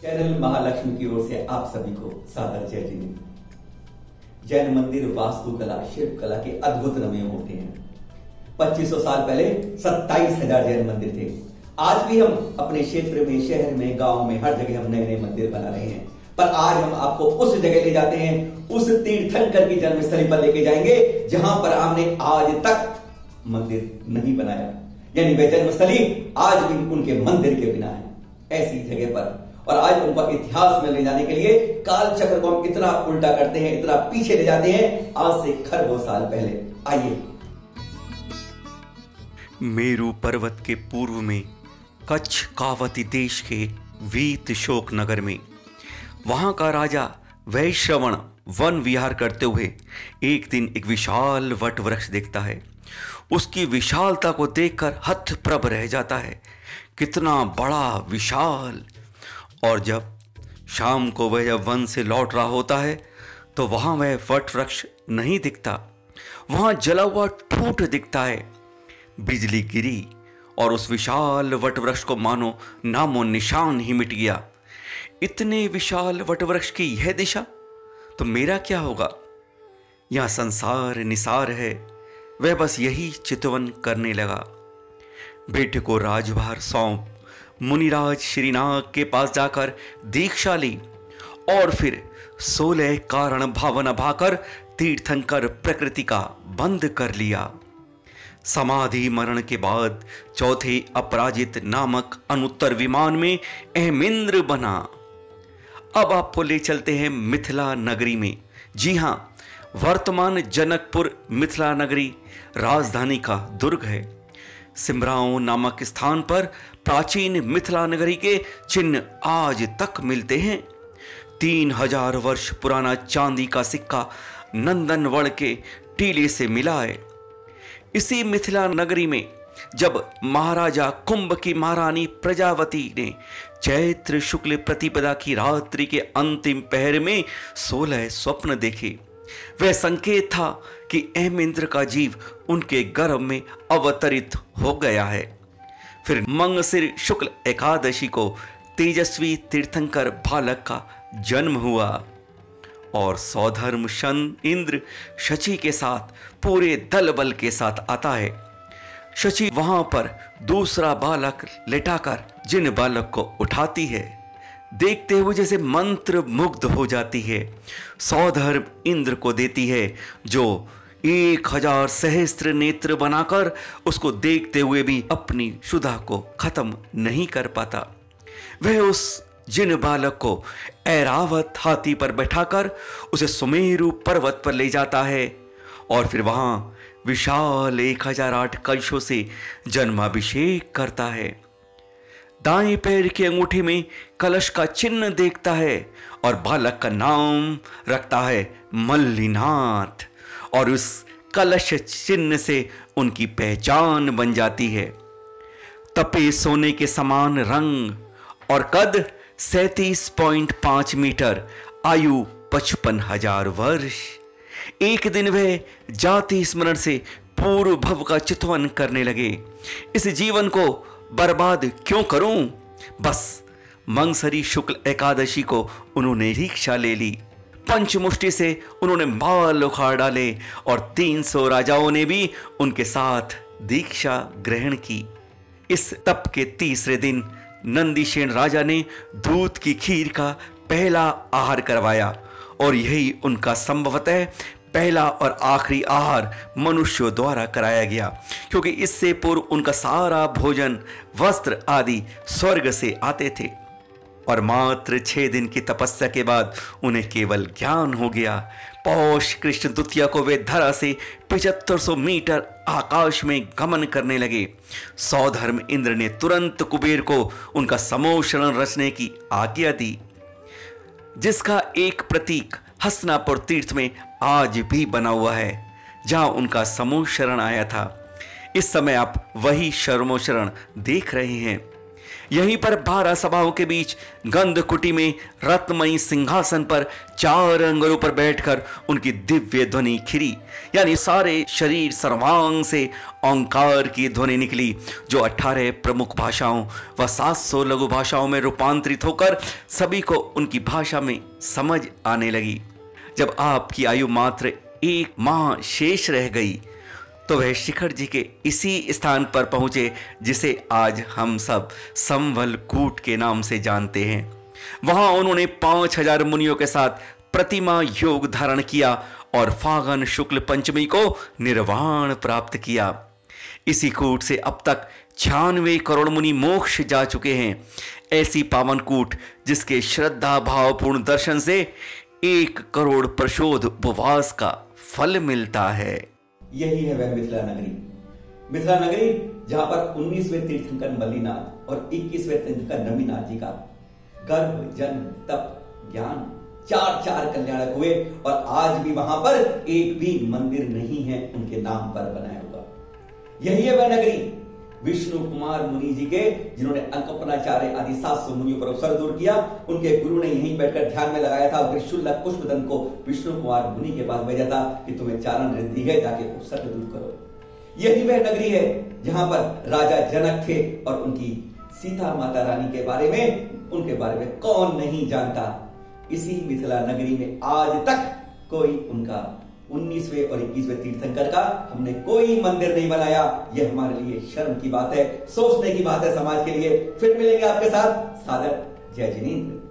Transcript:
Channel Mahalakshmi की ओर से आप सभी को सादर जय जिनेन्द्र। जैन मंदिर वास्तुकला शिल्प कला के अद्भुत नमूने होते हैं। 2500 साल पहले 27,000 जैन मंदिर थे। आज भी हम अपने क्षेत्र में, शहर में, गांव में, हर जगह हम नए नए मंदिर बना रहे हैं। पर आज हम आपको उस जगह ले जाते हैं, उस तीर्थंकर की जन्मस्थली पर लेके जाएंगे जहां पर आपने आज तक मंदिर नहीं बनाया, यानी वह जन्मस्थली आज भी उनके मंदिर के बिना है, ऐसी जगह पर। और आज उनका इतिहास में ले जाने के लिए काल चक्र को हम इतना उल्टा करते हैं, इतना पीछे ले जाते हैं, आज से खरबों साल पहले। आइए। मेरू पर्वत के पूर्व में कच्छ कावती देश के वीत शोक नगर में वहां का राजा वैश्रवण वन विहार करते हुए एक दिन एक विशाल वट वृक्ष देखता है। उसकी विशालता को देखकर हतप्रभ रह जाता है, कितना बड़ा विशाल। और जब शाम को वह जब वन से लौट रहा होता है तो वहां वह वट वृक्ष नहीं दिखता, वहां जला हुआ ठूंठ दिखता है। बिजली गिरी और उस विशाल वट वृक्ष को मानो नामो निशान ही मिट गया। इतने विशाल वट वृक्ष की यह दिशा, तो मेरा क्या होगा? यहां संसार निसार है, वह बस यही चितवन करने लगा। बेटे को राजभार सौंप मुनिराज श्रीनाग के पास जाकर दीक्षा ली और फिर 16 कारण भावना भाकर तीर्थंकर प्रकृति का बंद कर लिया। समाधि मरण के बाद चौथे अपराजित नामक अनुत्तर विमान में अहमिंद्र बना। अब आपको ले चलते हैं मिथिला नगरी में। जी हां, वर्तमान जनकपुर मिथिला नगरी राजधानी का दुर्ग है। सिमराओं नामक स्थान पर प्राचीन मिथिला नगरी के चिन्ह आज तक मिलते हैं। 3000 वर्ष पुराना चांदी का सिक्का नंदनवन के टीले से मिला है। इसी मिथिला नगरी में जब महाराजा कुंभ की महारानी प्रजावती ने चैत्र शुक्ल प्रतिपदा की रात्रि के अंतिम पहर में 16 स्वप्न देखे, वह संकेत था कि अहमिंद्र का जीव उनके गर्भ में अवतरित हो गया है। फिर मंगसिर शुक्ल एकादशी को तेजस्वी तीर्थंकर बालक का जन्म हुआ और सौधर्म शन इंद्र शची के साथ पूरे दल बल के साथ आता है। शची वहां पर दूसरा बालक लेटाकर जिन बालक को उठाती है, देखते हुए जैसे मंत्र मुग्ध हो जाती है। सौधर्म इंद्र को देती है, जो 1000 सहस्त्र नेत्र बनाकर उसको देखते हुए भी अपनी क्षुधा को खत्म नहीं कर पाता। वह उस जिन बालक को ऐरावत हाथी पर बैठाकर उसे सुमेरु पर्वत पर ले जाता है और फिर वहां विशाल 1008 कलशों से जन्माभिषेक करता है। दाएं पैर की अंगूठी में कलश का चिन्ह देखता है और बालक का नाम रखता है मल्लिनाथ, और उस कलश चिन्ह से उनकी पहचान बन जाती है। तपे सोने के समान रंग और कद 37.5 मीटर, आयु 55,000 वर्ष। एक दिन वह जाति स्मरण से पूर्व भव का चितवन करने लगे। इस जीवन को बर्बाद क्यों करूं? बस मंगसरी शुक्ल एकादशी को उन्होंने दीक्षा ले ली। पंचमुष्टि से उन्होंने बाल उखाड़ डाले और 300 राजाओं ने भी उनके साथ दीक्षा ग्रहण की। इस तप के तीसरे दिन नंदीसेन राजा ने दूध की खीर का पहला आहार करवाया और यही उनका संभवतः पहला और आखिरी आहार मनुष्यों द्वारा कराया गया, क्योंकि इससे पूर्व उनका सारा भोजन, वस्त्र आदि स्वर्ग से आते थे। और मात्र 6 दिन की तपस्या के बाद उन्हें केवल ज्ञान हो गया। पौष कृष्ण द्वितीया को वे धरा से 7500 मीटर आकाश में गमन करने लगे। सौधर्म इंद्र ने तुरंत कुबेर को उनका समोशरण रचने की आज्ञा दी, जिसका एक प्रतीक हसनापुर तीर्थ में आज भी बना हुआ है, जहां उनका समूह शरण आया था। इस समय आप वही शर्मोशरण देख रहे हैं। यहीं पर 12 सभाओं के बीच गंधकुटी में रत्नमयी सिंहासन पर 4 अंगरों पर बैठकर उनकी दिव्य ध्वनि खिरी, यानी सारे शरीर सर्वांग से ओंकार की ध्वनि निकली, जो 18 प्रमुख भाषाओं व 700 लघु भाषाओं में रूपांतरित होकर सभी को उनकी भाषा में समझ आने लगी। जब आपकी आयु मात्र 1 माह शेष रह गई तो वह शिखर जी के इसी स्थान पर पहुंचे जिसे आज हम सब संवलकूट के नाम से जानते हैं। वहां उन्होंने 5000 मुनियों के साथ प्रतिमा योग धारण किया और फागुन शुक्ल पंचमी को निर्वाण प्राप्त किया। इसी कूट से अब तक 96 करोड़ मुनि मोक्ष जा चुके हैं। ऐसी पावन कूट जिसके श्रद्धा भावपूर्ण दर्शन से 1 करोड़ प्रशोध उपवास का फल मिलता है। यही है वह मिथिला नगरी। मिथिला नगरी जहां पर 19वें तीर्थंकर मल्लिनाथ और 21वें तीर्थंकर नमीनाथ जी का गर्भ, जन्म, तप, ज्ञान 4 कल्याणक हुए और आज भी वहां पर एक भी मंदिर नहीं है उनके नाम पर बनाया हुआ। यही है वह नगरी विष्णु कुमार मुनि जी के, जिन्होंने अंकपनाचार्य आदि 700 मुनियों पर अवसर दूर किया। उनके गुरु ने यहीं बैठकर ध्यान में लगाया था। त्रिशूलक पुष्पदन को विष्णु कुमार मुनि के पास भेजा था कि तुम्हें चारण रिद्धि है, जाके उपसर्ग दूर करो। यही वह नगरी है जहां पर राजा जनक थे और उनकी सीता माता रानी के बारे में कौन नहीं जानता। इसी मिथिला नगरी में आज तक कोई उनका 19वें और 21वें तीर्थंकर का हमने कोई मंदिर नहीं बनाया। यह हमारे लिए शर्म की बात है, सोचने की बात है समाज के लिए। फिर मिलेंगे आपके साथ। सादर जय जिनेंद्र।